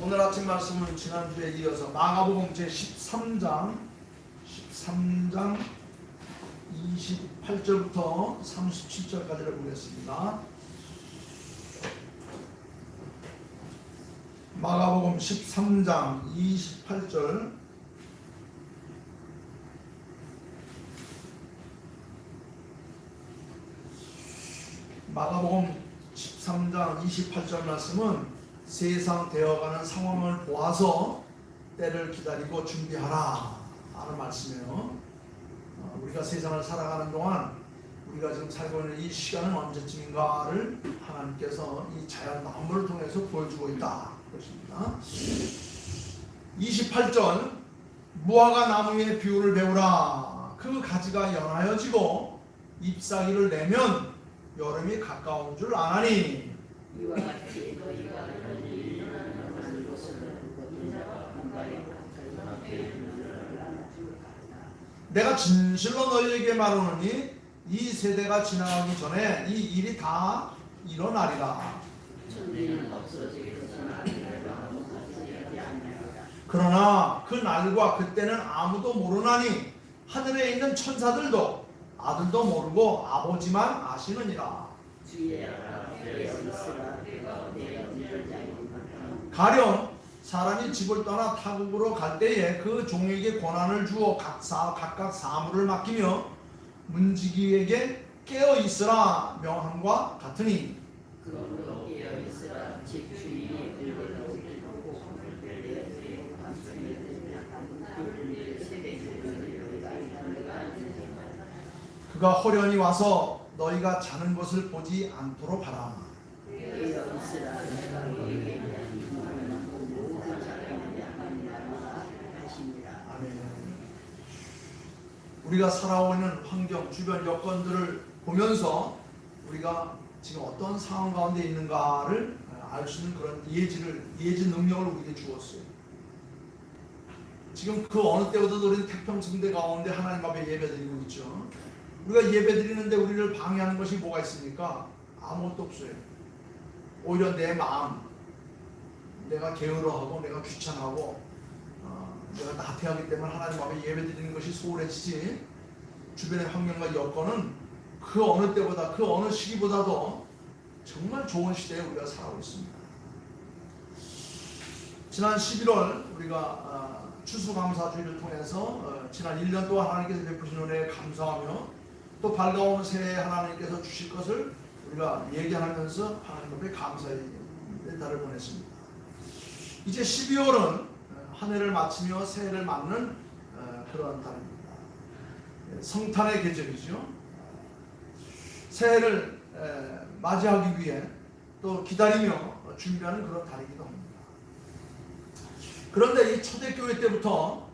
오늘 아침 말씀은 지난주에 이어서 마가복음 제13장 28절부터 37절까지를 보겠습니다. 마가복음 13장 28절 마가복음 13장 28절 말씀은 세상 되어가는 상황을 보아서 때를 기다리고 준비하라 하는 말씀이에요. 우리가 세상을 살아가는 동안 우리가 지금 살고 있는 이 시간은 언제쯤인가를 하나님께서 이 자연 만물을 통해서 보여주고 있다 그것입니다. 28절 무화과 나무의 비유를 배우라. 그 가지가 연하여지고 잎사귀를 내면 여름이 가까운 줄 아나니 이와 같이 너희가 너희 일어나는 곳은 인자가 공간에 내가 진실로 너희에게 말하노니 이 세대가 지나가기 전에 이 일이 다 일어나리라. 천지는 없어지겠으나 그러나 그 날과 그때는 아무도 모르나니 하늘에 있는 천사들도 아들도 모르고 아버지만 아시느니라. 주의 알아 있으라 가령 사람이 집을 떠나 타국으로 갈 때에 그 종에게 권한을 주어 각각 사물을 맡기며 문지기에게 깨어 있으라 명함과 같으니 그러므로 깨어 있으라 집 주인이 들고 그가 호련히 와서 너희가 자는 것을 보지 않도록 하라. 깨어 있으라 내가 너희에게 아멘. 우리가 살아오고 있는 환경, 주변 여건들을 보면서 우리가 지금 어떤 상황 가운데 있는가를 알 수 있는 그런 예지 능력을 우리에게 주었어요. 지금 그 어느 때보다도 우리는 태평성대 가운데 하나님 앞에 예배드리고 있죠. 우리가 예배드리는데 우리를 방해하는 것이 뭐가 있습니까? 아무것도 없어요. 오히려 내 마음, 내가 게으러하고 내가 귀찮아하고 내가 나태하기 때문에 하나님 앞에 예배드리는 것이 소홀해지지, 주변의 환경과 여건은 그 어느 때보다 그 어느 시기보다도 정말 좋은 시대에 우리가 살아가고 있습니다. 지난 11월 우리가 추수감사주의를 통해서 지난 1년 동안 하나님께서 베푸신 은혜에 감사하며 또 밝아오는 새해에 하나님께서 주실 것을 우리가 얘기하면서 하나님 앞에 감사의 달을 보냈습니다. 이제 12월은 한 해를 마치며 새해를 맞는 그런 달입니다. 성탄의 계절이죠. 새해를 맞이하기 위해 또 기다리며 준비하는 그런 달이기도 합니다. 그런데 이 초대교회 때부터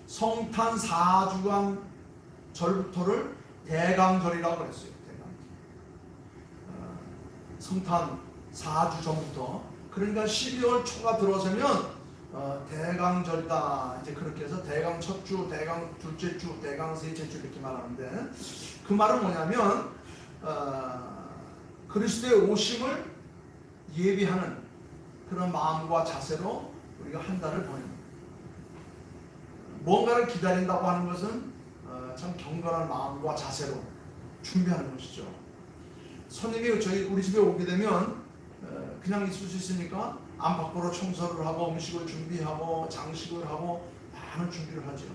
성탄 4주간 절부터를 대강절이라고 그랬어요. 성탄 4주 전부터, 그러니까 12월 초가 들어서면 대강절이다. 이제 그렇게 해서 대강 첫 주, 대강 둘째 주, 대강 셋째 주 이렇게 말하는데, 그 말은 뭐냐면 그리스도의 오심을 예비하는 그런 마음과 자세로 우리가 한 달을 보냅니다. 뭔가를 기다린다고 하는 것은 참 경건한 마음과 자세로 준비하는 것이죠. 손님이 우리 집에 오게 되면 그냥 있을 수 있으니까 안팎으로 청소를 하고 음식을 준비하고 장식을 하고 많은 준비를 하죠.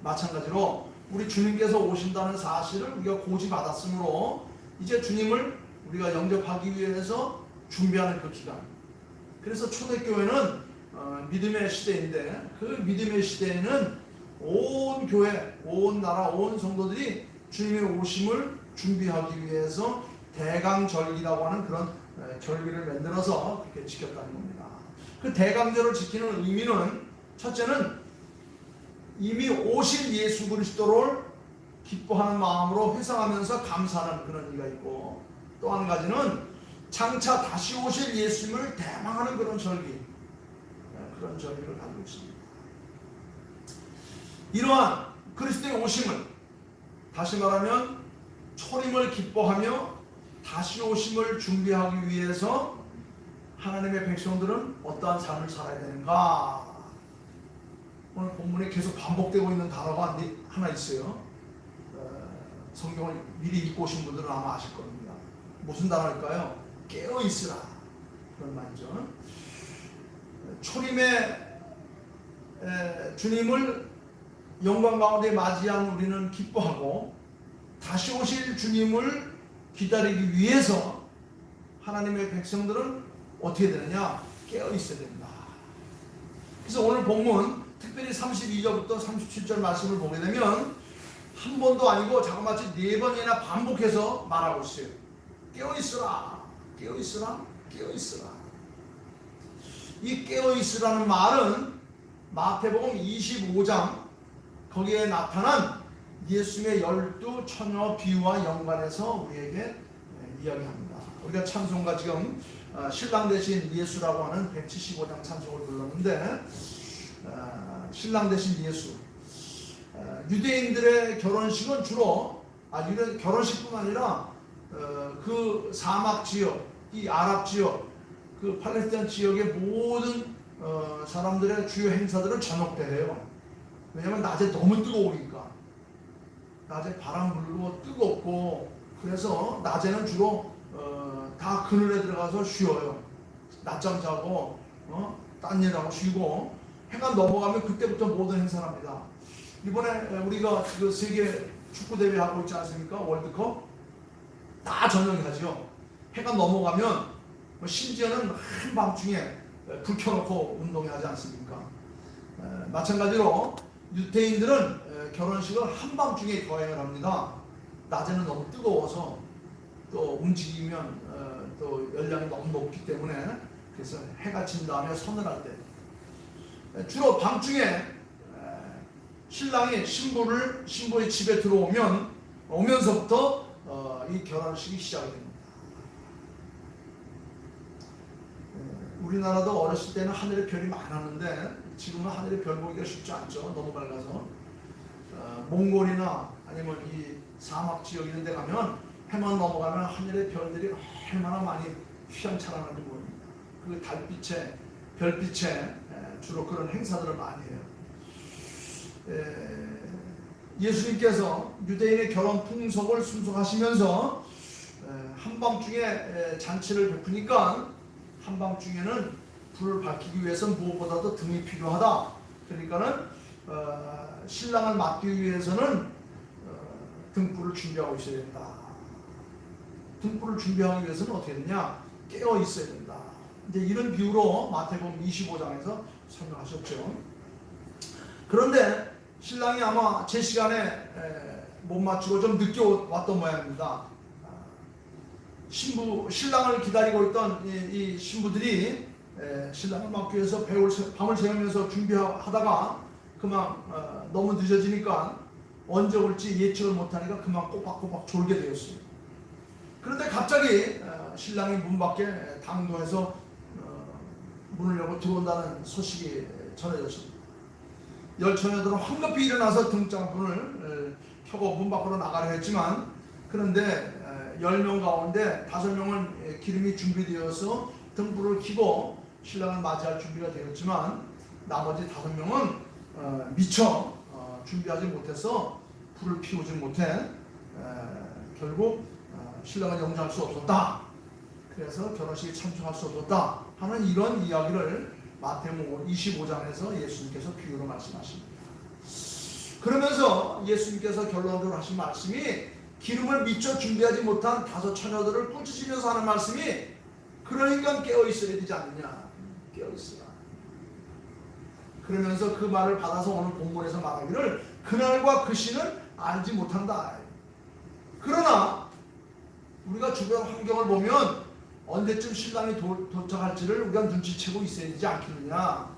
마찬가지로 우리 주님께서 오신다는 사실을 우리가 고지받았으므로 이제 주님을 우리가 영접하기 위해서 준비하는 그 기간. 그래서 초대교회는 믿음의 시대인데, 그 믿음의 시대에는 온 교회, 온 나라, 온 성도들이 주님의 오심을 준비하기 위해서 대강절기라고 하는 그런 절기를 만들어서 그렇게 지켰다는 겁니다. 그 대강절을 지키는 의미는, 첫째는 이미 오신 예수 그리스도를 기뻐하는 마음으로 회상하면서 감사하는 그런 의미가 있고, 또 한 가지는 장차 다시 오실 예수님을 대망하는 그런 절기, 그런 절기를 가지고 있습니다. 이러한 그리스도의 오심을, 다시 말하면 초림을 기뻐하며 다시 오심을 준비하기 위해서 하나님의 백성들은 어떠한 삶을 살아야 되는가? 오늘 본문에 계속 반복되고 있는 단어가 하나 있어요. 성경을 미리 읽고 오신 분들은 아마 아실 겁니다. 무슨 단어일까요? 깨어있으라. 그런 말이죠. 초림의 주님을 영광 가운데 맞이한 우리는 기뻐하고 다시 오실 주님을 기다리기 위해서 하나님의 백성들은 어떻게 되느냐? 깨어있어야 됩니다. 그래서 오늘 본문 특별히 32절부터 37절 말씀을 보게 되면 한 번도 아니고 자그마치 4번이나 반복해서 말하고 있어요. 깨어있으라, 깨어있으라, 깨어있으라. 이 깨어있으라는 말은 마태복음 25장 거기에 나타난 예수님의 12 처녀 비유와 연관해서 우리에게 이야기합니다. 우리가 찬송가 지금 신랑 대신 예수라고 하는 175장 찬송을 불렀는데 신랑 대신 예수, 유대인들의 결혼식은 주로 결혼식뿐만 아니라 그 사막 지역, 이 아랍 지역, 그 팔레스타인 지역의 모든 사람들의 주요 행사들은 저녁 때 해요. 왜냐하면 낮에 너무 뜨거우니까. 낮에 바람 불고 뜨겁고 그래서 낮에는 주로 다 그늘에 들어가서 쉬어요. 낮잠 자고 딴 일하고 쉬고 해가 넘어가면 그때부터 모든 행사를 합니다. 이번에 우리가 그 세계 축구 대회 하고 있지 않습니까? 월드컵 다 저녁에 하죠. 해가 넘어가면 심지어는 한밤중에 불 켜놓고 운동하지 않습니까? 마찬가지로 유대인들은 결혼식을 한밤중에 거행을 합니다. 낮에는 너무 뜨거워서 또 움직이면 또 열량이 너무 높기 때문에 그래서 해가 진 다음에 서늘할 때 주로 밤중에 신랑이 신부의 집에 오면서부터 이 결혼식이 시작이 됩니다. 우리나라도 어렸을 때는 하늘에 별이 많았는데 지금은 하늘에 별 보기가 쉽지 않죠. 너무 밝아서. 몽골이나 아니면 이 사막 지역 이런 데 가면 해만 넘어가면 하늘에 별들이 얼마나 많이 휘황찬란하게 보입니다. 그 달빛에 별빛에 주로 그런 행사들을 많이 해요. 예수님께서 유대인의 결혼 풍속을 순속하시면서 한밤중에 잔치를 베푸니까 한밤중에는 불을 밝히기 위해서는 무엇보다도 등이 필요하다. 그러니까는 신랑을 맞기 위해서는 등불을 준비하고 있어야 된다. 등불을 준비하기 위해서는 어떻게 되냐? 깨어 있어야 된다. 이제 이런 비유로 마태복음 25장에서 설명하셨죠. 그런데 신랑이 아마 제 시간에 못 맞추고 좀 늦게 왔던 모양입니다. 신랑을 기다리고 있던 이 신부들이 신랑을 맞기 위해서 밤을 새우면서 준비하다가 그만 너무 늦어지니까 언제 올지 예측을 못하니까 그만 꼬박꼬박 졸게 되었어요. 그런데 갑자기 신랑이 문 밖에 당도해서 문을 열고 들어온다는 소식이 전해졌습니다. 열처녀들은 황급히 일어나서 등장불을 켜고 문 밖으로 나가려 했지만 그런데 10명 가운데 5명은 기름이 준비되어서 등불을 켜고 신랑을 맞이할 준비가 되었지만 나머지 5명은 미처 준비하지 못해서 불을 피우지 못해 결국 신랑을 영접할 수 없었다. 그래서 결혼식에 참석할 수 없었다 하는 이런 이야기를 마태복음 25장에서 예수님께서 비유로 말씀하십니다. 그러면서 예수님께서 결론적으로 하신 말씀이 기름을 미처 준비하지 못한 5 처녀들을 꾸짖으면서 하는 말씀이 그러니까 깨어있어야 되지 않느냐. 깨어있으라. 그러면서 그 말을 받아서 오늘 본문에서 말하기를 그날과 그 시는 알지 못한다. 그러나 우리가 주변 환경을 보면 언제쯤 신랑이 도착할지를 우리가 눈치채고 있어야 되지 않겠느냐.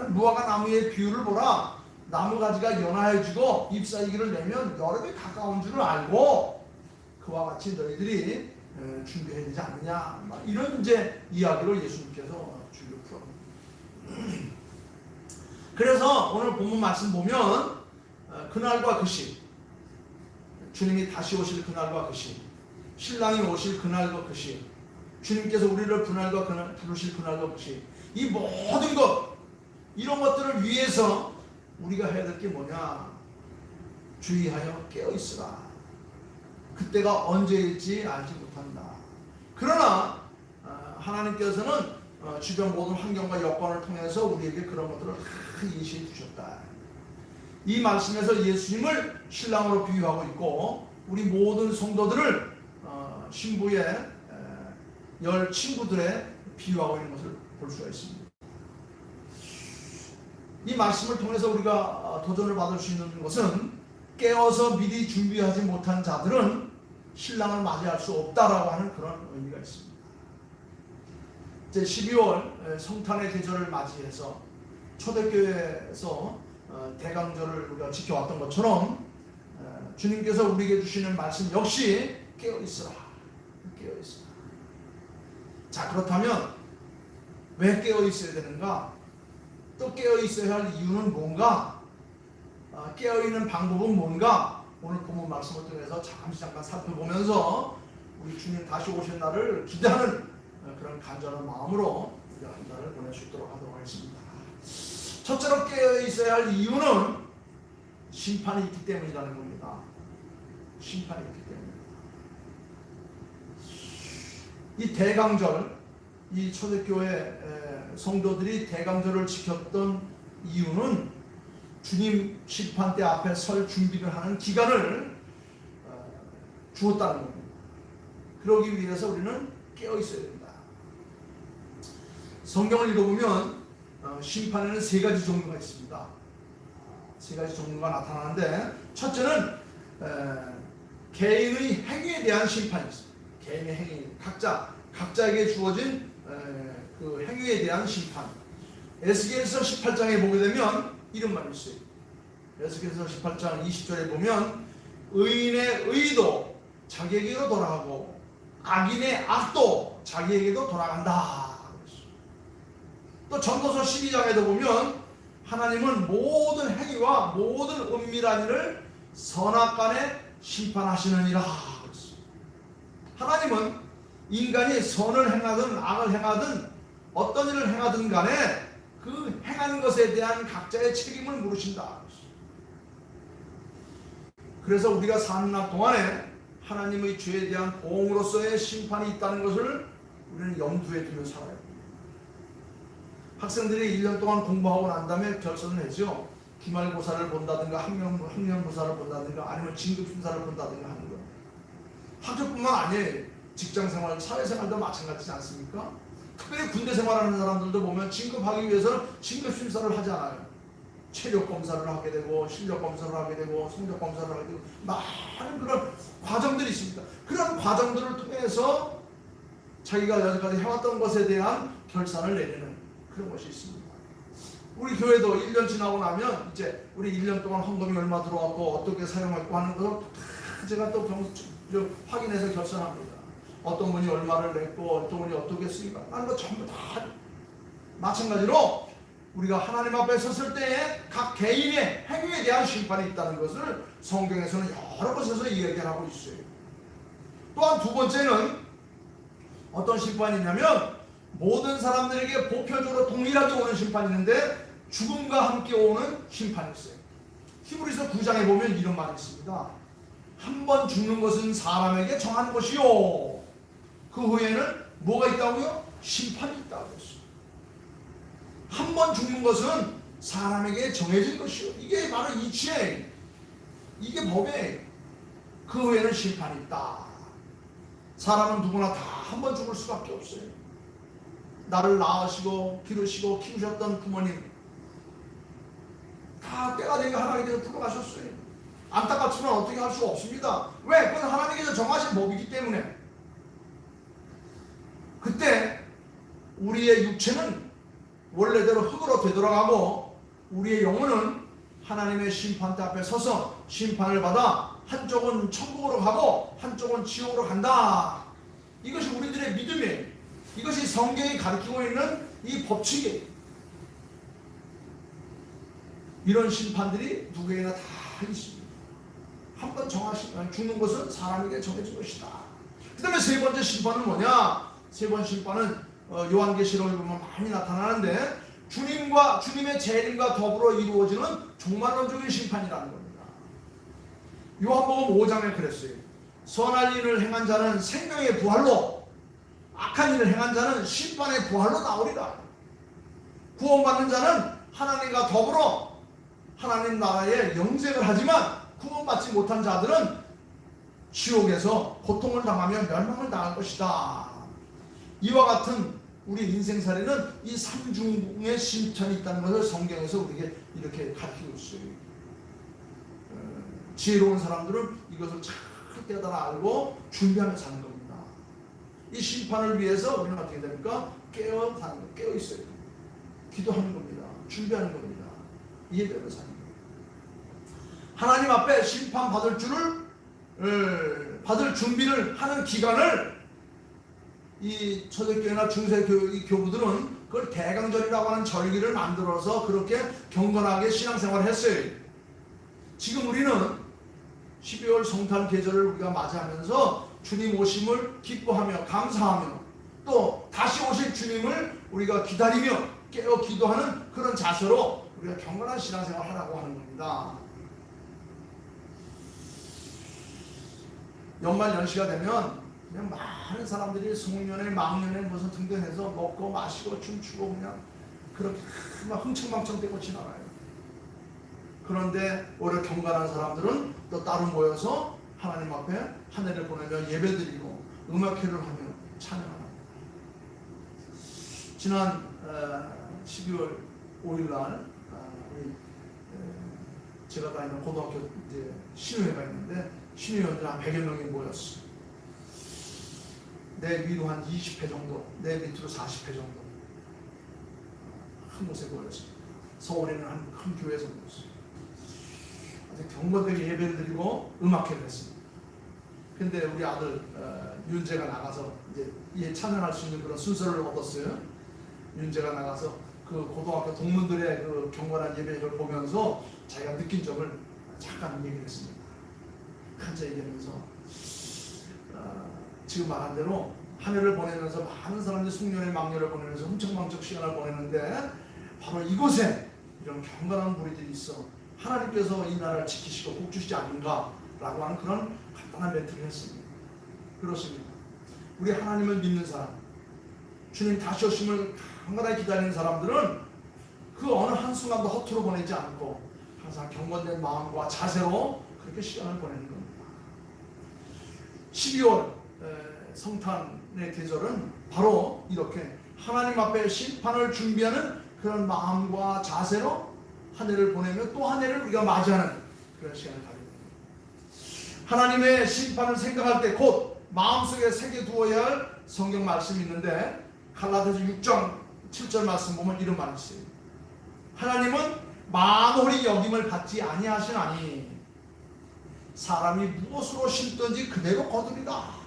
무화과 나무의 비유를 보라. 나무 가지가 연화해지고 잎사귀를 내면 여름이 가까운 줄을 알고 그와 같이 너희들이 준비해야 되지 않느냐. 이런 이제 이야기를 예수님께서 주기로 풀어봅니다. 그래서 오늘 본문 말씀 보면 그날과 그 시, 주님이 다시 오실 그날과 그 시, 신랑이 오실 그날과 그 시, 주님께서 우리를 그날과 그날 부르실 그날과 없이 이 모든 것 이런 것들을 위해서 우리가 해야 될 게 뭐냐? 주의하여 깨어 있으라. 그때가 언제일지 알지 못한다. 그러나 하나님께서는 주변 모든 환경과 여건을 통해서 우리에게 그런 것들을 다 예시해 주셨다. 이 말씀에서 예수님을 신랑으로 비유하고 있고 우리 모든 성도들을 신부의 열 친구들의 비유하고 있는 것을 볼 수가 있습니다. 이 말씀을 통해서 우리가 도전을 받을 수 있는 것은 깨어서 미리 준비하지 못한 자들은 신랑을 맞이할 수 없다라고 하는 그런 의미가 있습니다. 이제 12월 성탄의 계절을 맞이해서 초대교회에서 대강절을 우리가 지켜왔던 것처럼 주님께서 우리에게 주시는 말씀 역시 깨어있으라. 깨어있으라. 자, 그렇다면 왜 깨어있어야 되는가? 또 깨어있어야 할 이유는 뭔가? 깨어있는 방법은 뭔가? 오늘 본문 말씀을 통해서 잠깐 살펴보면서 우리 주님 다시 오신 날을 기대하는 그런 간절한 마음으로 우리가 한 달을 보낼 수 있도록 하도록 하겠습니다. 첫째로 깨어있어야 할 이유는 심판이 있기 때문이라는 겁니다. 심판이 있기 때문입니다. 이 대강절, 이 초대교회 성도들이 대강절을 지켰던 이유는 주님 심판대 앞에 설 준비를 하는 기간을 주었다는 겁니다. 그러기 위해서 우리는 깨어 있어야 됩니다. 성경을 읽어보면 심판에는 세 가지 종류가 있습니다. 세 가지 종류가 나타나는데 첫째는 개인의 행위에 대한 심판이 있습니다. 개인의 행위, 각자에게 주어진 그 행위에 대한 심판. 에스겔서 18장에 보게 되면 이런 말이 있어요. 에스겔서 18장 20절에 보면 의인의 의도 자기에게로 돌아가고 악인의 악도 자기에게도 돌아간다. 또 전도서 12장에도 보면 하나님은 모든 행위와 모든 은밀한 일을 선악간에 심판하시느니라. 하나님은 인간이 선을 행하든 악을 행하든 어떤 일을 행하든 간에 그 행한 것에 대한 각자의 책임을 물으신다. 그래서 우리가 사는 날 동안에 하나님의 죄에 대한 보응으로서의 심판이 있다는 것을 우리는 염두에 두며 살아야 합니다. 학생들이 1년 동안 공부하고 난 다음에 결선을 하죠. 기말고사를 본다든가 학년고사를 본다든가 아니면 진급심사를 본다든가 하는 거예요. 학교뿐만 아니에요. 직장생활, 사회생활도 마찬가지지 않습니까? 특별히 군대 생활하는 사람들도 보면 진급하기 위해서는 진급심사를 하지 않아요. 체력검사를 하게 되고 실력검사를 하게 되고 성적검사를 하게 되고 많은 그런 과정들이 있습니다. 그런 과정들을 통해서 자기가 여기까지 해왔던 것에 대한 결산을 내리는 그런 것이 있습니다. 우리 교회도 1년 지나고 나면 이제 우리 1년 동안 헌금이 얼마 들어왔고 어떻게 사용했고 하는 것을 다 제가 또 확인해서 결산합니다. 어떤 분이 얼마를 냈고 어떤 분이 어떻게 쓰니까 하는 거 전부 다 마찬가지로 우리가 하나님 앞에 섰을 때에 각 개인의 행위에 대한 심판이 있다는 것을 성경에서는 여러 곳에서 이야기하고 있어요. 또한 두 번째는 어떤 심판이 있냐면 모든 사람들에게 보편적으로 동일하게 오는 심판이 있는데 죽음과 함께 오는 심판이 있어요. 히브리서 9장에 보면 이런 말이 있습니다. 한 번 죽는 것은 사람에게 정한 것이요 그 후에는 뭐가 있다고요? 심판이 있다고 했어요. 한 번 죽는 것은 사람에게 정해진 것이요. 이게 바로 이치예요. 이게 법이에요. 그 후에는 심판이 있다. 사람은 누구나 다 한 번 죽을 수밖에 없어요. 나를 낳으시고 기르시고 키우셨던 부모님 다 때가 되니까 하나님께서 풀어가셨어요. 안타깝지만 어떻게 할 수가 없습니다. 왜? 그건 하나님께서 정하신 법이기 때문에. 그때 우리의 육체는 원래대로 흙으로 되돌아가고 우리의 영혼은 하나님의 심판대 앞에 서서 심판을 받아 한쪽은 천국으로 가고 한쪽은 지옥으로 간다. 이것이 우리들의 믿음이에요. 이것이 성경이 가르치고 있는 이 법칙이에요. 이런 심판들이 누구에게나 다 있습니다. 한번 죽는 것은 사람에게 정해진 것이다. 그 다음에 세 번째 심판은 뭐냐? 세 번 심판은 요한계시록에 보면 많이 나타나는데 주님의 재림과 더불어 이루어지는 종말론적인 심판이라는 겁니다. 요한복음 5장에 그랬어요. 선한 일을 행한 자는 생명의 부활로, 악한 일을 행한 자는 심판의 부활로 나오리라. 구원받는 자는 하나님과 더불어 하나님 나라에 영생을 하지만 구원받지 못한 자들은 지옥에서 고통을 당하며 멸망을 당할 것이다. 이와 같은 우리 인생살이는 이 삼중의 심판이 있다는 것을 성경에서 우리에게 이렇게 가르치고 있어요. 지혜로운 사람들은 이것을 잘 깨달아 알고 준비하며 사는 겁니다. 이 심판을 위해서 우리는 어떻게 됩니까? 깨어 있어야 됩니다. 기도하는 겁니다. 준비하는 겁니다. 예배를 사는 겁니다. 하나님 앞에 심판 받을 준비를 하는 기간을 이 초대교회나 중세교회 교부들은 그걸 대강절이라고 하는 절기를 만들어서 그렇게 경건하게 신앙생활을 했어요. 지금 우리는 12월 성탄 계절을 우리가 맞이하면서 주님 오심을 기뻐하며 감사하며 또 다시 오실 주님을 우리가 기다리며 깨어 기도하는 그런 자세로 우리가 경건한 신앙생활을 하라고 하는 겁니다. 연말 연시가 되면 그냥 많은 사람들이 송년회, 망년회 무슨 등등해서 먹고 마시고 춤추고 그냥 그렇게 막 흥청망청 대고 지나가요. 그런데 오히려 경건한 사람들은 또 따로 모여서 하나님 앞에 한 해를 보내며 예배드리고 음악회를 하며 찬양합니다. 지난 12월 5일날 제가 다니는 고등학교 이제 신우회가 있는데 신우회원들 한 100여 명이 모였어요. 내 위로 한 20회 정도, 내 밑으로 40회 정도 한 곳에 모였습니다. 서울에는 한 교회에서 모였어요. 아주 경건되게 예배를 드리고 음악회를 했습니다. 근데 우리 아들 윤재가 나가서 이제 찬양할 수 있는 그런 순서를 얻었어요. 윤재가 나가서 그 고등학교 동문들의 그 경건한 예배를 보면서 자기가 느낀 점을 잠깐 얘기를 했습니다. 한자 얘기하면서 지금 말한 대로 한 해를 보내면서 많은 사람들이 숙련의 망년을 보내면서 흥청망청 시간을 보내는데 바로 이곳에 이런 경건한 무리들이 있어 하나님께서 이 나라를 지키시고 복 주시지 않는가라고 하는 그런 간단한 멘트를 했습니다. 그렇습니다. 우리 하나님을 믿는 사람, 주님 다시 오심을 간간하게 기다리는 사람들은 그 어느 한순간도 허투루 보내지 않고 항상 경건된 마음과 자세로 그렇게 시간을 보내는 겁니다. 12월 성탄의 계절은 바로 이렇게 하나님 앞에 심판을 준비하는 그런 마음과 자세로 한 해를 보내며 또 한 해를 우리가 맞이하는 그런 시간을 가집니다. 하나님의 심판을 생각할 때 곧 마음속에 새겨두어야 할 성경 말씀이 있는데 갈라디아서 6장 7절 말씀 보면 이런 말이 있어요. 하나님은 만홀히 여김을 받지 아니하시나니 사람이 무엇으로 심든지 그대로 거두리라.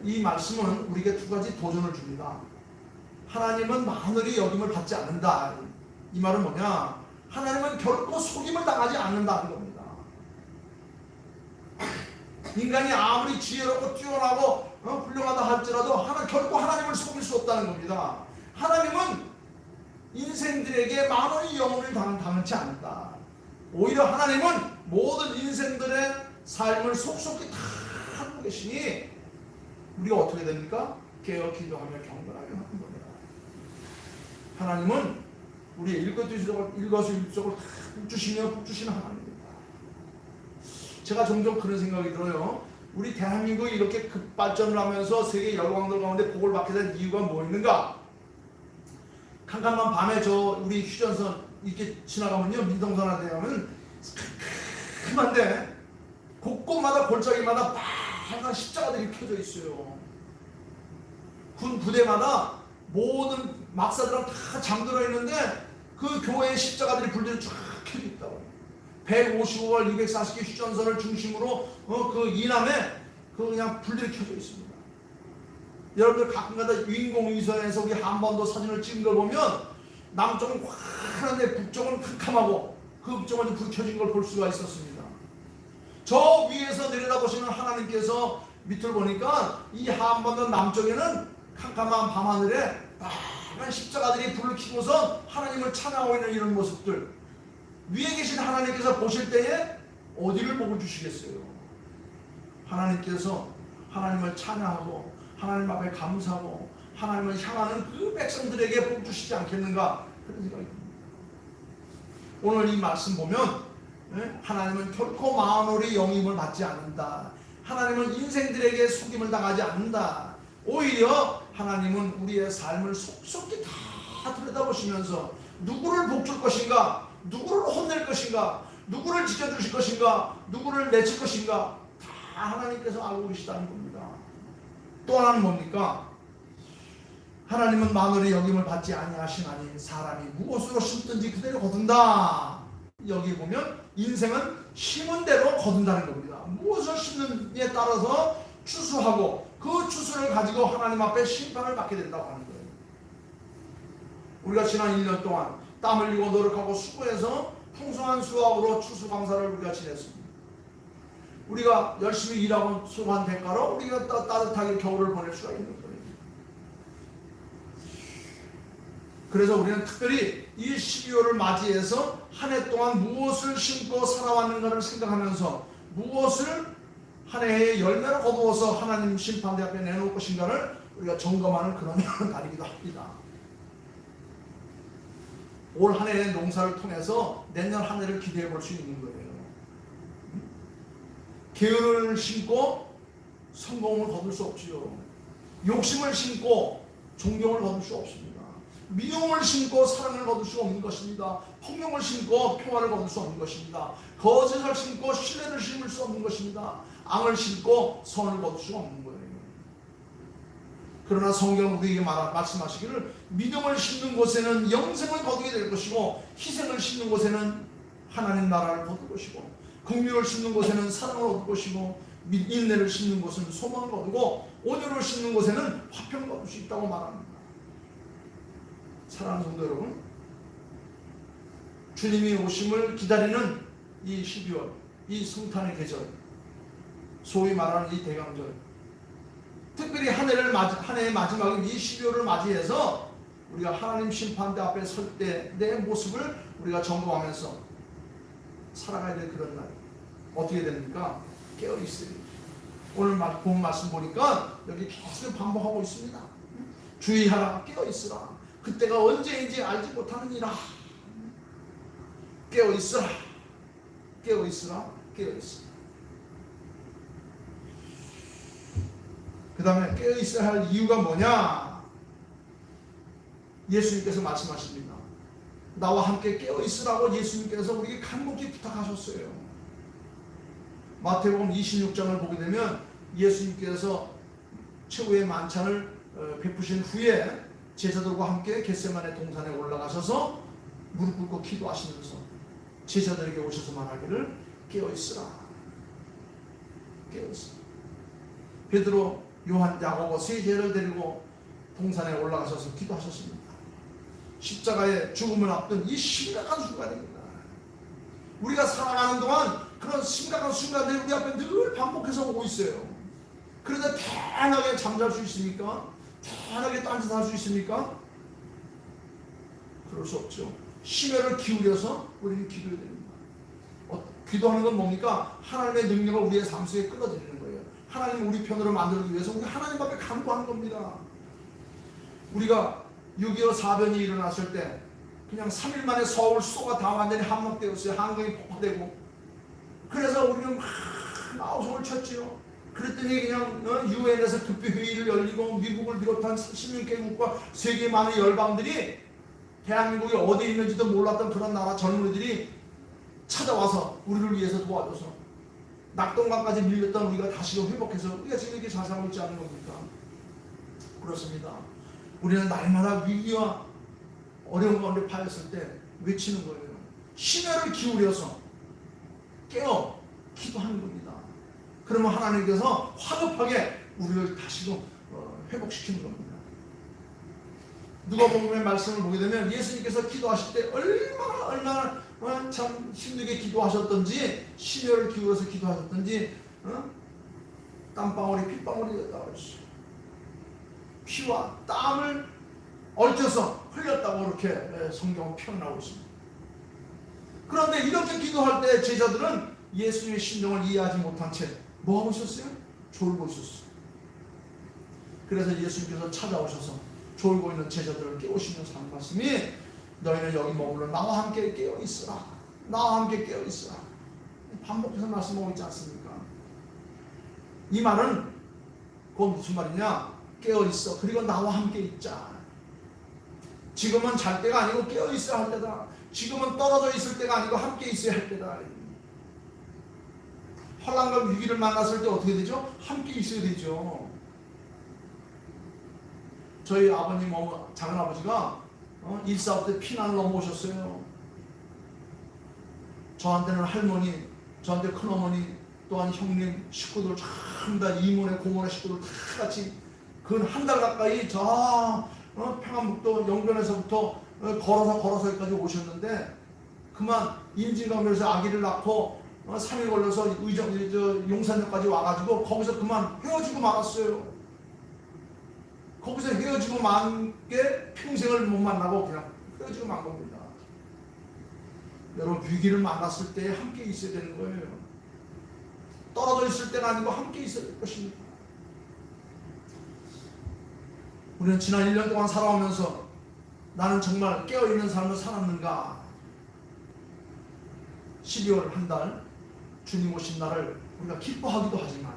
이 말씀은 우리에게 두 가지 도전을 줍니다. 하나님은 만홀히 여김을 받지 않는다. 이 말은 뭐냐? 하나님은 결코 속임을 당하지 않는다는 겁니다. 인간이 아무리 지혜롭고 뛰어나고 훌륭하다 할지라도 결코 하나님을 속일 수 없다는 겁니다. 하나님은 인생들에게 만원의 영혼을 당하지 않는다. 오히려 하나님은 모든 인생들의 삶을 속속히 다 하고 계시니 우리가 어떻게 됩니까? 깨어 기도하며 경건하게 하는 겁니다. 하나님은 우리의 일거수일투족을 다 복주시는 하나님입니다. 제가 종종 그런 생각이 들어요. 우리 대한민국이 이렇게 급발전을 하면서 세계 열강들 가운데 복을 받게 된 이유가 뭐 있는가? 캄캄한 밤에 우리 휴전선 이렇게 지나가면요, 민동산에 대하면 큼큼한데 곳곳마다 골짜기마다 빨간 십자가들이 펴져 있어요. 군 부대마다 모든 막사들은 다 잠들어 있는데 그 교회의 십자가들이 불들이 쫙 켜져 있다고. 155월 240개 휴전선을 중심으로 그 이남에 그냥 불들이 켜져 있습니다. 여러분들 가끔가다 유인공위성에서 우리 한반도 사진을 찍은 걸 보면 남쪽은 환한데 북쪽은 캄캄하고 그 북쪽은 불 켜진 걸 볼 수가 있었습니다. 저 위에서 내려다보시는 하나님께서 밑을 보니까 이 한반도 남쪽에는 캄캄한 밤하늘에 빨간 십자가들이 불을 켜고서 하나님을 찬양하고 있는 이런 모습들, 위에 계신 하나님께서 보실 때에 어디를 보고 주시겠어요? 하나님께서 하나님을 찬양하고 하나님 앞에 감사하고 하나님을 향하는 그 백성들에게 복 주시지 않겠는가, 그런 생각이 듭니다. 오늘 이 말씀 보면 하나님은 결코 만월의 영임을 받지 않는다. 하나님은 인생들에게 속임을 당하지 않는다. 오히려 하나님은 우리의 삶을 속속히 다 들여다보시면서 누구를 복줄 것인가, 누구를 혼낼 것인가, 누구를 지켜주실 것인가, 누구를 내칠 것인가, 다 하나님께서 알고 계시다는 겁니다. 또 하나는 뭡니까? 하나님은 만월의 여김을 받지 아니하시나니 사람이 무엇으로 심든지 그대로 거둔다. 여기 보면 인생은 심은 대로 거둔다는 겁니다. 무엇을 심느냐에 따라서 추수하고 그 추수를 가지고 하나님 앞에 심판을 받게 된다고 하는 거예요. 우리가 지난 1년 동안 땀 흘리고 노력하고 수고해서 풍성한 수확으로 추수감사를 우리가 지냈습니다. 우리가 열심히 일하고 수고한 대가로 우리가 따뜻하게 겨울을 보낼 수가 있는 거예요. 그래서 우리는 특별히 이 12월을 맞이해서 한 해 동안 무엇을 심고 살아왔는가를 생각하면서 무엇을 한 해의 열매로 거두어서 하나님 심판대 앞에 내놓을 것인가를 우리가 점검하는 그런 날이기도 합니다. 올 한 해의 농사를 통해서 내년 한 해를 기대해 볼 수 있는 거예요. 게으름을 심고 성공을 거둘 수 없지요. 욕심을 심고 존경을 거둘 수 없습니다. 미움을 심고 사랑을 거둘 수 없는 것입니다. 폭력을 심고 평화를 거둘 수 없는 것입니다. 거짓을 심고 신뢰를 심을 수 없는 것입니다. 앙을 심고 선을 거둘 수 없는 거예요. 그러나 성경 우리에게 말씀하시기를 믿음을 심는 곳에는 영생을 거두게 될 것이고 희생을 심는 곳에는 하나님 나라를 거둘 것이고 긍휼을 심는 곳에는 사랑을 얻을 것이고 인내를 심는 곳은 소망을 거두고 온유를 심는 곳에는 화평을 거둘 수 있다고 말합니다. 사랑하는 성도 여러분, 주님이 오심을 기다리는 이 12월, 이 성탄의 계절, 소위 말하는 이 대강절, 특별히 한 해의 마지막인 이 12월을 맞이해서 우리가 하나님 심판대 앞에 설 때 내 모습을 우리가 점검하면서 살아가야 될 그런 날. 어떻게 됩니까? 깨어있으리. 오늘 본 말씀 보니까 여기 계속 반복하고 있습니다. 주의하라, 깨어있으라. 그때가 언제인지 알지 못하느니라. 깨어있으라, 깨어있으라, 깨어있으라. 그 다음에 깨어있어야 할 이유가 뭐냐? 예수님께서 말씀하십니다. 나와 함께 깨어있으라고 예수님께서 우리에게 간곡히 부탁하셨어요. 마태복음 26장을 보게 되면 예수님께서 최후의 만찬을 베푸신 후에 제자들과 함께 겟세마네 동산에 올라가셔서 무릎 꿇고 기도하시면서 제자들에게 오셔서 말하기를 깨어있으라, 깨어있으라. 베드로, 요한, 야고보 세 제자를 데리고 동산에 올라가셔서 기도하셨습니다. 십자가의 죽음을 앞둔 이 심각한 순간입니다. 우리가 살아가는 동안 그런 심각한 순간들이 우리 앞에 늘 반복해서 오고 있어요. 그런데 편하게 잠잘 수 있습니까? 편하게 딴짓할 수 있습니까? 그럴 수 없죠. 심혈을 기울여서 우리는 기도해야 됩니다. 기도하는 건 뭡니까? 하나님의 능력을 우리의 삶 속에 끌어들이는 거예요. 하나님을 우리 편으로 만들기 위해서 우리 하나님 앞에 간구하는 겁니다. 우리가 6.25 사변이 일어났을 때 그냥 3일 만에 서울 수도가 다 완전히 함락되었어요. 한강이 폭파되고. 그래서 우리는 막 나우성을 쳤지요. 그랬더니 그냥 유엔에서 특별 회의를 열리고 미국을 비롯한 16개국과 세계 많은 열방들이 대한민국이 어디에 있는지도 몰랐던 그런 나라 젊은이들이 찾아와서 우리를 위해서 도와줘서 낙동강까지 밀렸던 우리가 다시 회복해서 우리가 지금 이렇게 잘 살고 있지 않은 겁니까? 그렇습니다. 우리는 날마다 위기와 어려운 가운데 파였을 때 외치는 거예요. 심혈을 기울여서 깨어 기도하는 겁니다. 그러면 하나님께서 화급하게 우리를 다시도 회복시키는 겁니다. 누가복음의 말씀을 보게 되면 예수님께서 기도하실 때 얼마나 참 힘들게 기도하셨던지 심혈을 기울여서 기도하셨던지 땀방울이 핏방울이 됐다고 했어요. 피와 땀을 얽혀서 흘렸다고 이렇게 성경은 표현하고 있습니다. 그런데 이렇게 기도할 때 제자들은 예수님의 심정을 이해하지 못한 채 뭐 하고 있었어요? 졸고 있었어요. 그래서 예수님께서 찾아오셔서 졸고 있는 제자들을 깨우시면서 한 말씀이 너희는 여기 머물러 나와 함께 깨어있으라. 나와 함께 깨어있으라. 반복해서 말씀하고 있지 않습니까? 이 말은 그건 무슨 말이냐? 깨어있어. 그리고 나와 함께 있자. 지금은 잘 때가 아니고 깨어있어야 할 때다. 지금은 떨어져 있을 때가 아니고 함께 있어야 할 때다. 환난과 위기를 만났을 때 어떻게 되죠? 함께 있어야 되죠. 저희 아버님, 작은아버지가 일사업 때 피난을 넘어오셨어요. 저한테는 할머니, 저한테 큰어머니, 또한 형님, 식구들 전부 다 이모네, 고모네 식구들 다 같이 근 한 달 가까이 저 평안북도 영변에서부터 걸어서 여기까지 오셨는데 그만 임진강변에서 아기를 낳고 3일 걸려서 용산역까지 와가지고 거기서 그만 헤어지고 말았어요. 거기서 헤어지고 만 게 평생을 못 만나고 그냥 헤어지고 만 겁니다. 여러분 위기를 만났을 때 함께 있어야 되는 거예요. 떨어져 있을 때는 아니고 함께 있어야 될 것입니다. 우리는 지난 1년 동안 살아오면서 나는 정말 깨어있는 삶을 살았는가? 12월 한 달 주님 오신 날을 우리가 기뻐하기도 하지만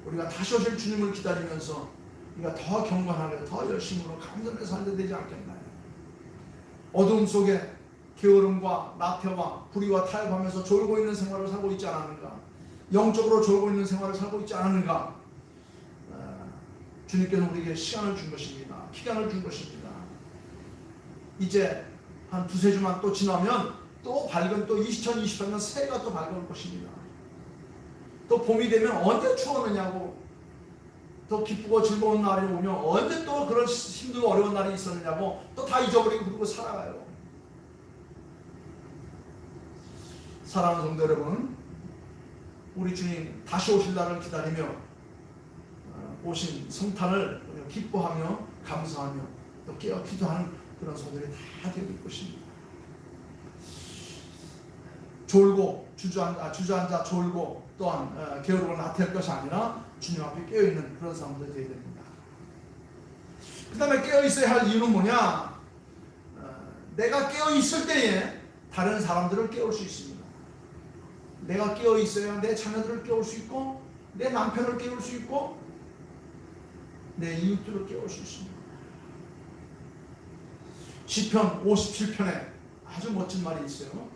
우리가 다시 오실 주님을 기다리면서 우리가 더 경건하게 더 열심으로 감사하며 살아야 되지 않겠나요? 어두움 속에 게으름과 나태와 불의와 타협하면서 졸고 있는 생활을 살고 있지 않았는가? 영적으로 졸고 있는 생활을 살고 있지 않았는가? 주님께서 우리에게 시간을 준 것입니다. 기간을 준 것입니다. 이제 한 두세 주만 또 지나면 또 밝은 또 2023년 새해가 또 밝을 것입니다. 또 봄이 되면 언제 추웠느냐고, 또 기쁘고 즐거운 날이 오면 언제 또 그런 힘들고 어려운 날이 있었느냐고 또 다 잊어버리고 그러고 살아가요. 사랑하는 성도 여러분, 우리 주님 다시 오실 날을 기다리며 오신 성탄을 기뻐하며 감사하며 또 깨어 기도하는 그런 성도들이 다 되길 것입니다. 졸고 주저앉아 졸고 또한 게으르고 나태할 것이 아니라 주님 앞에 깨어있는 그런 사람들이 되어야 됩니다. 그 다음에 깨어있어야 할 이유는 뭐냐? 내가 깨어있을 때에 다른 사람들을 깨울 수 있습니다. 내가 깨어있어야 내 자녀들을 깨울 수 있고 내 남편을 깨울 수 있고 내 이웃들을 깨울 수 있습니다. 시편 57편에 아주 멋진 말이 있어요.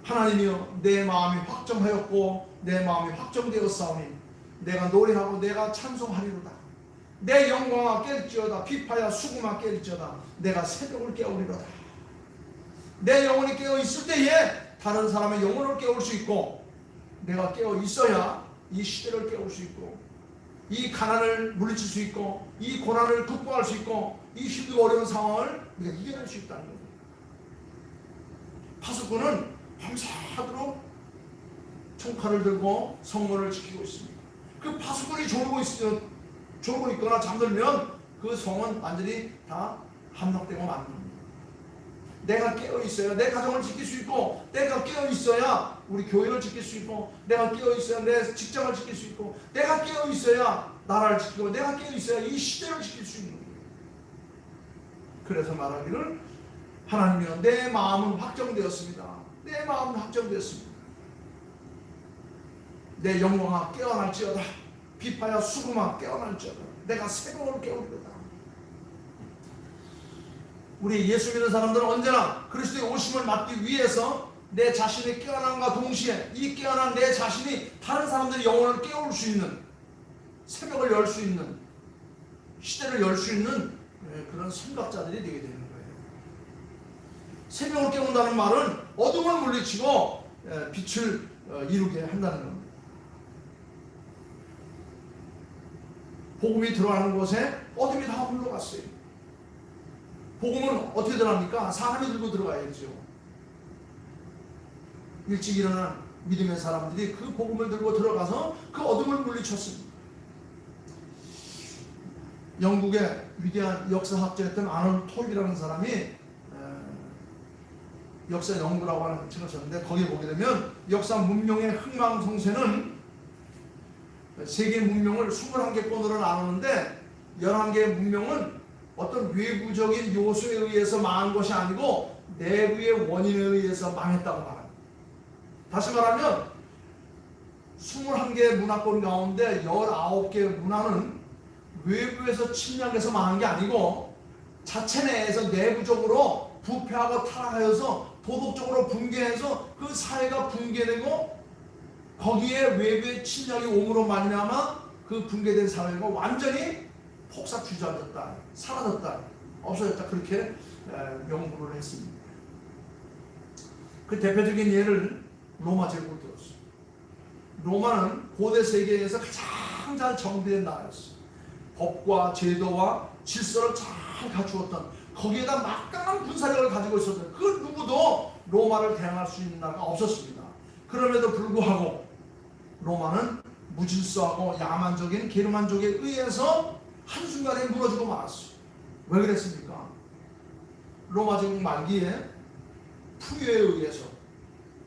하나님이여 내 마음이 확정하였고 내 마음이 확정되었사오니 내가 노래하고 내가 찬송하리로다. 내 영광아 깰지어다. 비파야 수금아 깰지어다. 내가 새벽을 깨우리로다. 내 영혼이 깨어있을 때에 다른 사람의 영혼을 깨울 수 있고 내가 깨어있어야 이 시대를 깨울 수 있고 이 가난을 물리칠 수 있고 이 고난을 극복할 수 있고 이 힘들고 어려운 상황을 우리가 이겨낼 수 있다는 겁니다. 파수꾼은 밤새도록 총칼을 들고 성문을 지키고 있습니다. 그 파수꾼이 졸고 있거나 잠들면 그 성은 완전히 다 함락되고 마는 겁니다. 내가 깨어있어야 내 가정을 지킬 수 있고 내가 깨어있어야 우리 교회를 지킬 수 있고 내가 깨어있어야 내 직장을 지킬 수 있고 내가 깨어있어야 나라를 지키고 내가 깨어있어야 이 시대를 지킬 수 있는 거예요. 그래서 말하기를 하나님이여 내 마음은 확정되었습니다. 내 마음은 확정되었습니다. 내 영광아 깨어날지어다. 비파야 수금아 깨어날지어다. 내가 새벽을 깨우리로다. 우리 예수 믿는 사람들은 언제나 그리스도의 오심을 맞기 위해서 내 자신의 깨어남과 동시에 이 깨어난 내 자신이 다른 사람들의 영혼을 깨울 수 있는 새벽을 열 수 있는 시대를 열 수 있는 그런 선각자들이 되게 되는 거예요. 새벽을 깨운다는 말은 어둠을 물리치고 빛을 이루게 한다는 겁니다. 복음이 들어가는 곳에 어둠이 다 물러갔어요. 복음은 어떻게 들어갑니까? 사람이 들고 들어가야죠. 일찍 일어난 믿음의 사람들이 그 복음을 들고 들어가서 그 어둠을 물리쳤습니다. 영국의 위대한 역사학자였던 아놀드 톨이라는 사람이 역사 연구라고 하는 책을 썼는데, 거기에 보게 되면 역사 문명의 흥망성쇠는 세계 문명을 21개권으로 나누는데 11개의 문명은 어떤 외부적인 요소에 의해서 망한 것이 아니고 내부의 원인에 의해서 망했다고 말합니다. 다시 말하면 21개의 문화권 가운데 19개의 문화는 외부에서 침략해서 망한 게 아니고 자체 내에서 내부적으로 부패하고 타락하여서 도덕적으로 붕괴해서 그 사회가 붕괴되고 거기에 외부의 침략이 옴으로 말미암아 그 붕괴된 사회가 완전히 폭삭 주저앉았다, 사라졌다, 없어졌다, 그렇게 명분을 했습니다. 그 대표적인 예를 로마 제국을 들었어요. 로마는 고대 세계에서 가장 잘 정비된 나라였어요. 법과 제도와 질서를 잘 갖추었던, 거기에다 막강한 군사력을 가지고 있었던, 그 누구도 로마를 대항할 수 있는 나라가 없었습니다. 그럼에도 불구하고 로마는 무질서하고 야만적인 게르만족에 의해서 한순간에 무너지고 말았어요. 왜 그랬습니까? 로마 제국 말기에 풍요에 의해서,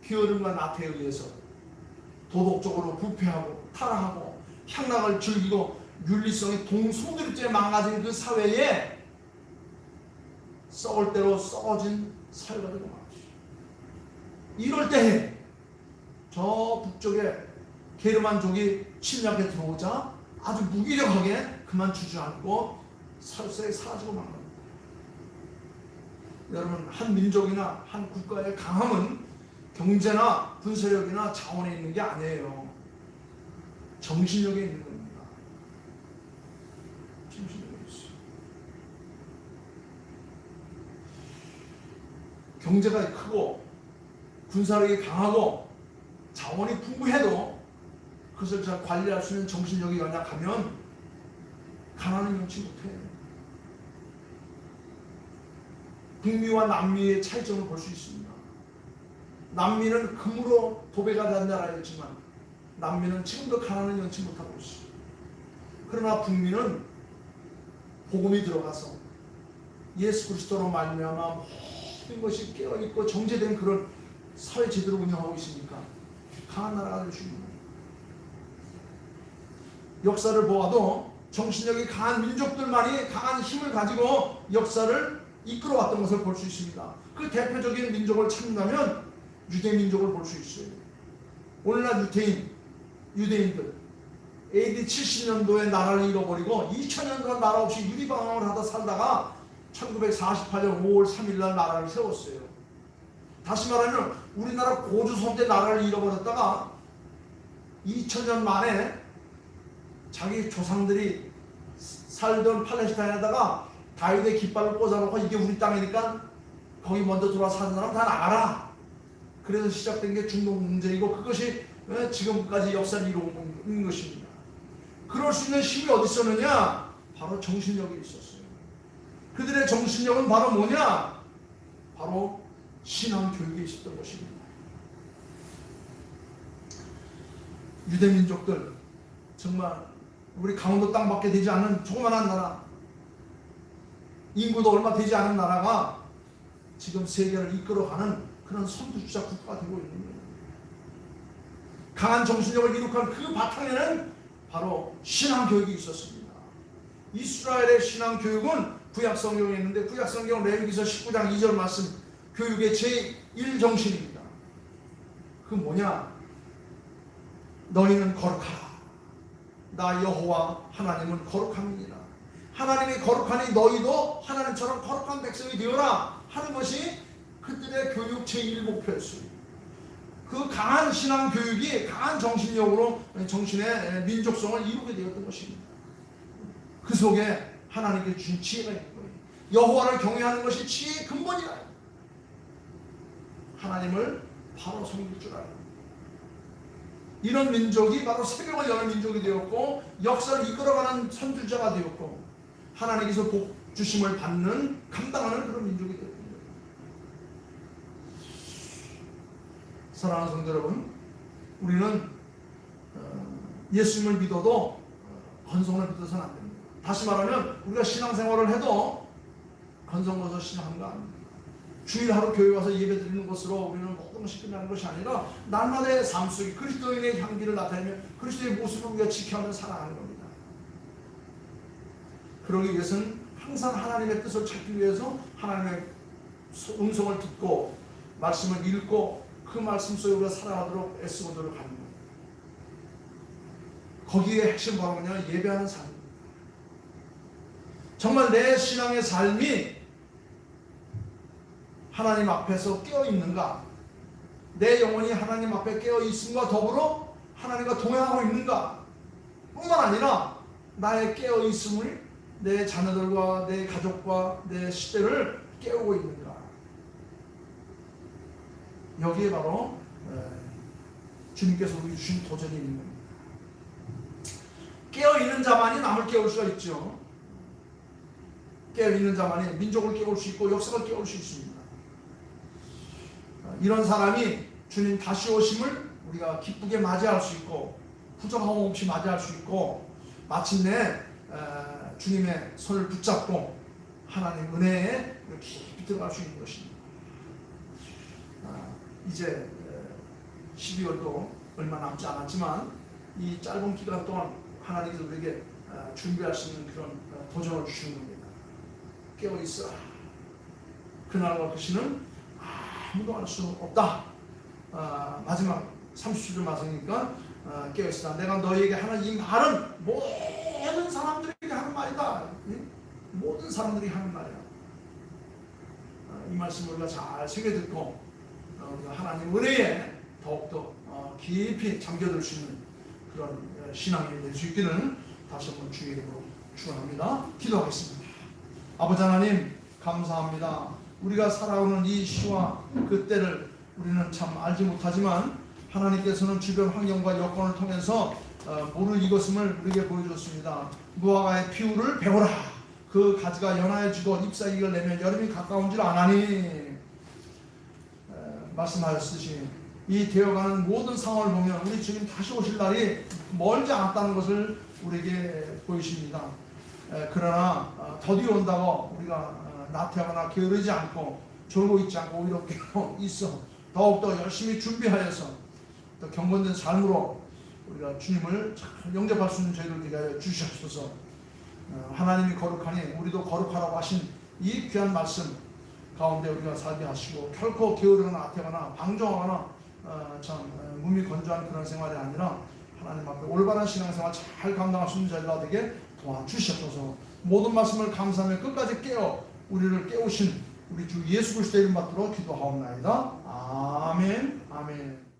게으름과 나태에 의해서 도덕적으로 부패하고 타락하고 향락을 즐기고 윤리성이 동소드립째 망가진 그 사회에 썩을 대로 썩어진 사회가 되고 말았어요. 이럴 때에 저 북쪽에 게르만족이 침략에 들어오자 아주 무기력하게 그만 주저앉고 설사에 사라지고 만 겁니다. 여러분, 한 민족이나 한 국가의 강함은 경제나 군사력이나 자원에 있는 게 아니에요. 정신력에 있는 겁니다. 정신력에 있어요. 경제가 크고 군사력이 강하고 자원이 풍부해도 그것을 잘 관리할 수 있는 정신력이 연약하면 가난은 용치 못해요. 북미와 남미의 차이점을 볼 수 있습니다. 남미는 금으로 도배가 된 나라였지만 남미는 지금도 가난은 연치 못하고 있어요. 그러나 북미는 복음이 들어가서 예수 그리스도로 말미암아 모든 것이 깨어있고 정제된 그런 사회 제도를 운영하고 있으니까 강한 나라가 될 수 있는 거예요. 역사를 보아도 정신력이 강한 민족들만이 강한 힘을 가지고 역사를 이끌어왔던 것을 볼 수 있습니다. 그 대표적인 민족을 찾는다면 유대민족을 볼 수 있어요. 오늘날 유대인들 AD 70년도에 나라를 잃어버리고 2000년 동안 나라 없이 유리방황을 하다 살다가 1948년 5월 3일 날 나라를 세웠어요. 다시 말하면 우리나라 고조선 때 나라를 잃어버렸다가 2000년 만에 자기 조상들이 살던 팔레스타인에다가 다윗의 깃발을 꽂아놓고 이게 우리 땅이니까 거기 먼저 들어와 사는 사람 다 나가라. 그래서 시작된 게 중동 문제이고 그것이 지금까지 역사를 이루는 것입니다. 그럴 수 있는 힘이 어디 있었느냐? 바로 정신력이 있었어요. 그들의 정신력은 바로 뭐냐? 바로 신앙 교육에 있었던 것입니다. 유대민족들, 정말 우리 강원도 땅밖에 되지 않는 조그만한 나라, 인구도 얼마 되지 않은 나라가 지금 세계를 이끌어가는 그런 선두주자 국가가 되고 있는 거예요. 강한 정신력을 이룩한 그 바탕에는 바로 신앙교육이 있었습니다. 이스라엘의 신앙교육은 구약성경에 있는데 구약성경 레위기서 19장 2절 말씀, 교육의 제1정신입니다. 그 뭐냐? 너희는 거룩하라. 나 여호와 하나님은 거룩함이니라. 하나님이 거룩하니 너희도 하나님처럼 거룩한 백성이 되어라 하는 것이 그들의 교육 제1목표였어요. 그 강한 신앙 교육이 강한 정신력으로 정신의 민족성을 이루게 되었던 것입니다. 그 속에 하나님께 주신 지혜가 있는 거예요. 여호와를 경외하는 것이 지혜의 근본이라. 하나님을 바로 섬길 줄 알아요. 이런 민족이 바로 새벽을 여는 민족이 되었고 역사를 이끌어가는 선두자가 되었고 하나님께서 복 주심을 받는 감당하는 그런 민족이 되었습니다. 사랑하는 성도 여러분, 우리는 예수님을 믿어도 건성을 믿어서는 안 됩니다. 다시 말하면 우리가 신앙생활을 해도 건성거서 신앙하는 거 아닙니다. 주일 하루 교회 와서 예배 드리는 것으로 우리는 모든 것이 끝나는 것이 아니라 날마다의 삶 속에 그리스도인의 향기를 나타내며 그리스도의 모습을 우리가 지켜하며 살아가는 겁니다. 그러기 위해서는 항상 하나님의 뜻을 찾기 위해서 하나님의 음성을 듣고 말씀을 읽고 그 말씀 속에 우리가 살아가도록 애쓰고 노력하는 겁니다. 거기에 핵심 뭐냐면 예배하는 삶입니다. 정말 내 신앙의 삶이 하나님 앞에서 깨어있는가? 내 영혼이 하나님 앞에 깨어있음과 더불어 하나님과 동행하고 있는가? 뿐만 아니라 나의 깨어있음을 내 자녀들과 내 가족과 내 시대를 깨우고 있는가? 여기에 바로 주님께서 우리 주신 도전이 있는 겁니다. 깨어있는 자만이 남을 깨울 수가 있죠. 깨어있는 자만이 민족을 깨울 수 있고 역사를 깨울 수 있습니다. 이런 사람이 주님 다시 오심을 우리가 기쁘게 맞이할 수 있고 부정함 없이 맞이할 수 있고 마침내 주님의 손을 붙잡고 하나님 은혜에 깊이 들어갈 수 있는 것입니다. 이제 12월도 얼마 남지 않았지만 이 짧은 기간 동안 하나님께서 우리에게 준비할 수 있는 그런 도전을 주시는 겁니다. 깨어있어. 그날과 그 시는 아무도 알 수 없다. 마지막 30절 말씀이니까 깨어있으라. 내가 너희에게 하는 이 말은 모든 사람들에게 하는 말이다. 모든 사람들이 하는 말이야. 이 말씀을 우리가 잘 새겨듣고 우리가 하나님 은혜에 더욱더 깊이 잠겨들 수 있는 그런 신앙이 될 수 있기를 다시 한번 주의 이름으로 축원합니다. 기도하겠습니다. 아버지 하나님 감사합니다. 우리가 살아오는 이 시와 그 때를 우리는 참 알지 못하지만 하나님께서는 주변 환경과 여건을 통해서 모를 이것음을 우리에게 보여줬습니다. 무화과의 피우를 배워라. 그 가지가 연하여지고 잎사귀를 내면 여름이 가까운 줄 아나니 말씀하셨듯이 이 되어가는 모든 상황을 보면 우리 주님 다시 오실 날이 멀지 않았다는 것을 우리에게 보이십니다. 그러나 더디 온다고 우리가 나태하거나 게으르지 않고 졸고 있지 않고 오히려 깨어 있어 더욱더 열심히 준비하여서 또 경건된 삶으로 우리가 주님을 잘 영접할 수 있는 저희들 되게 하여 주시옵소서. 하나님이 거룩하니 우리도 거룩하라고 하신 이 귀한 말씀 가운데 우리가 살게 하시고 결코 게으르거나 나태하거나 방종하거나 참 몸이 건조한 그런 생활이 아니라 하나님 앞에 올바른 신앙생활 잘 감당할 수 있는 저희가 되게 도와주시옵소서. 모든 말씀을 감사하며 끝까지 우리를 깨우신 우리 주 예수 그리스도의 이름 받들어 기도하옵나이다. 아멘. 아멘.